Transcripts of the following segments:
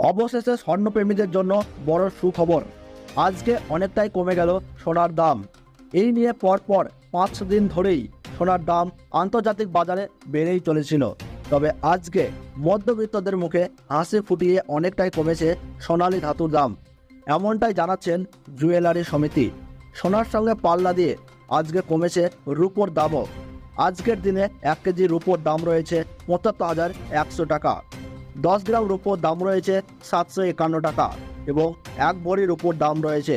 অবশেষে স্বর্ণপ্রেমীদের জন্য বড় সুখবর। আজকে অনেকটাই কমে গেল সোনার দাম। এই নিয়ে পরপর 5 দিন ধরেই সোনার দাম আন্তর্জাতিক বাজারে বেড়েই চলেছিল। তবে আজকে মধ্যবিত্তদের মুখে হাসি ফুটিয়ে অনেকটাই কমেছে সোনালী ধাতুর দাম, এমনটাই জানাচ্ছেন জুয়েলারি সমিতি। সোনার সঙ্গে পাল্লা দিয়ে আজকে কমেছে রূপোর দামও। আজকের দিনে 1 কেজি রূপোর দাম রয়েছে ৭৫,100 টাকা। 10 গ্রাম রূপোর দাম রয়েছে 751 টাকা এবং 1 ভরি রূপোর দাম রয়েছে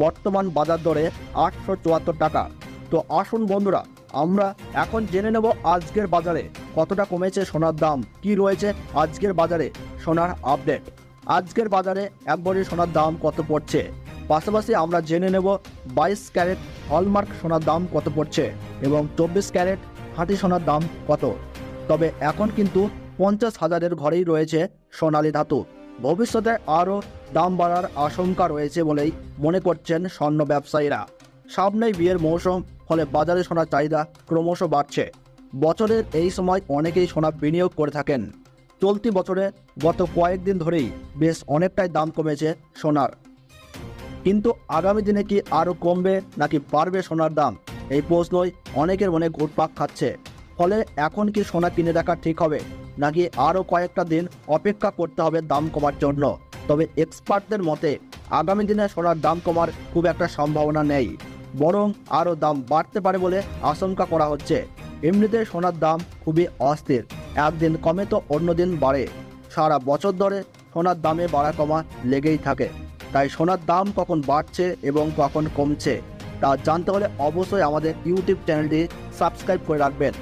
বর্তমান বাজার দরে 874 টাকা। তো আসুন বন্ধুরা, আমরা এখন জেনে নেব আজকের বাজারে কতটা কমেছে সোনার দাম, কি রয়েছে আজকের বাজারে সোনার আপডেট। আজকের বাজারে 1 ভরি সোনার দাম কত পড়ছে, পাশাপাশি আমরা জেনে নেব 22 ক্যারেট হলমার্ক সোনার দাম কত পড়ছে এবং 24 ক্যারেট খাঁটি সোনার দাম কত। তবে এখন কিন্তু 50,000-এর ঘরেই রয়েছে সোনালী ধাতু। ভবিষ্যতে আরও দাম বাড়ার আশঙ্কা রয়েছে বলেই মনে করছেন স্বর্ণ ব্যবসায়ীরা। সামনেই বিয়ের মৌসুম, ফলে বাজারে সোনার চাহিদা ক্রমশ বাড়ছে। বছরের এই সময় অনেকেই সোনা বিনিয়োগ করে থাকেন। চলতি বছরে গত কয়েকদিন ধরেই বেশ অনেকটাই দাম কমেছে সোনার, কিন্তু আগামী দিনে কি আরও কমবে নাকি বাড়বে সোনার দাম, এই প্রশ্নই অনেকের মনে ঘুরপাক খাচ্ছে। ফলে এখন কি সোনা কিনে রাখা ঠিক হবে নাকি আরও কয়েকটা দিন অপেক্ষা করতে হবে দাম কমার জন্য? তবে এক্সপার্টদের মতে আগামী দিনে সোনার দাম কমার খুব একটা সম্ভাবনা নেই, বরং আরও দাম বাড়তে পারে বলে আশঙ্কা করা হচ্ছে। এমনিতে সোনার দাম খুবই অস্থির, একদিন কমে তো অন্য দিন বাড়ে। সারা বছর ধরে সোনার দামে বাড়া কমা লেগেই থাকে। তাই সোনার দাম কখন বাড়ছে এবং কখন কমছে তা জানতে হলে অবশ্যই আমাদের ইউটিউব চ্যানেলটি সাবস্ক্রাইব করে রাখবেন,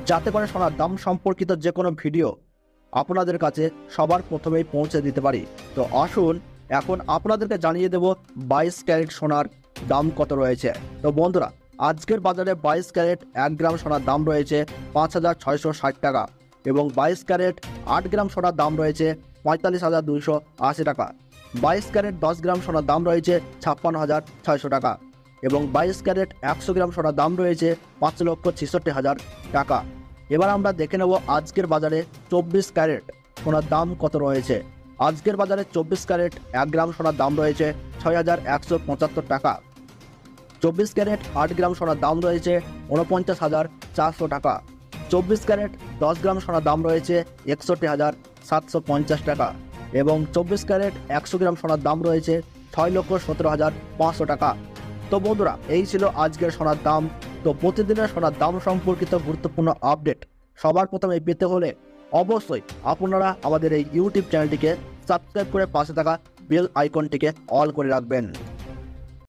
যাতে করে সোনার দাম সম্পর্কিত যে কোনো ভিডিও আপনাদের কাছে সবার প্রথমেই পৌঁছে দিতে পারি। তো আসুন এখন আপনাদেরকে জানিয়ে দেব 22 ক্যারেট সোনার দাম কত রয়েছে। তো বন্ধুরা, আজকের বাজারে 22 ক্যারেট 1 গ্রাম সোনার দাম রয়েছে 5,660 টাকা এবং 22 ক্যারেট 8 গ্রাম সোনার দাম রয়েছে 45,280 টাকা। 22 ক্যারেট 10 গ্রাম সোনার দাম রয়েছে 56,600 টাকা এবং 22 ক্যারেট 100 গ্রাম সোনার দাম রয়েছে 5,66,000 টাকা। এবার আমরা দেখে নেব আজকের বাজারে 24 ক্যারেট সোনার দাম কত রয়েছে। আজকের বাজারে 24 ক্যারেট 1 গ্রাম সোনার দাম রয়েছে 6,175 টাকা। 24 ক্যারেট 8 গ্রাম সোনার দাম রয়েছে 49,400 টাকা। 24 ক্যারেট 10 গ্রাম সোনার দাম রয়েছে 61,750 টাকা এবং 24 ক্যারেট 100 গ্রাম সোনার দাম রয়েছে 6,17,500 টাকা। তো বন্ধুরা, এই ছিল আজকের সোনার দাম। তো প্রতিদিনের সোনার দাম সম্পর্কিত গুরুত্বপূর্ণ আপডেট সবার প্রথমে পেতে হলে অবশ্যই আপনারা আমাদের এই ইউটিউব চ্যানেলটিকে সাবস্ক্রাইব করে পাশে থাকা বেল আইকনটিকে অল করে রাখবেন।